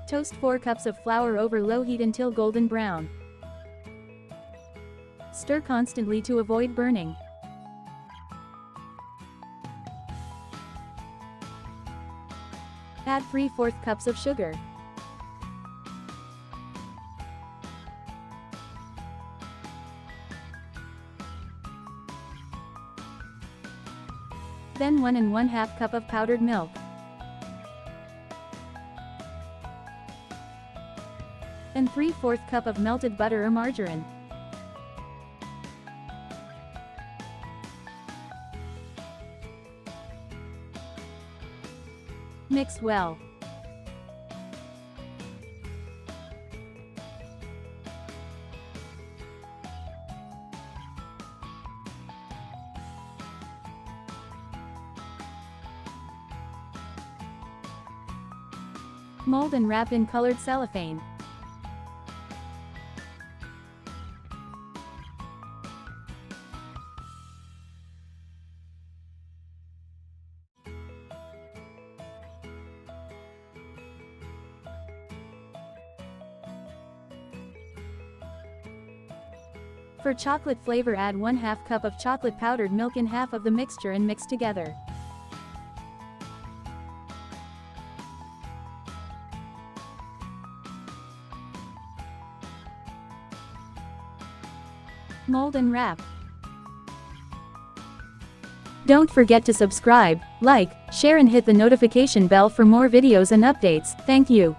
Toast 4 cups of flour over low heat until golden brown. Stir constantly to avoid burning. Add 3/4 cups of sugar. Then 1 1/2 cup of powdered milk. And 3/4 cup of melted butter or margarine. Mix well. Mold and wrap in colored cellophane. For chocolate flavor, add 1/2 cup of chocolate powdered milk in half of the mixture and mix together. Mold and wrap. Don't forget to subscribe, like, share and hit the notification bell for more videos and updates. Thank you.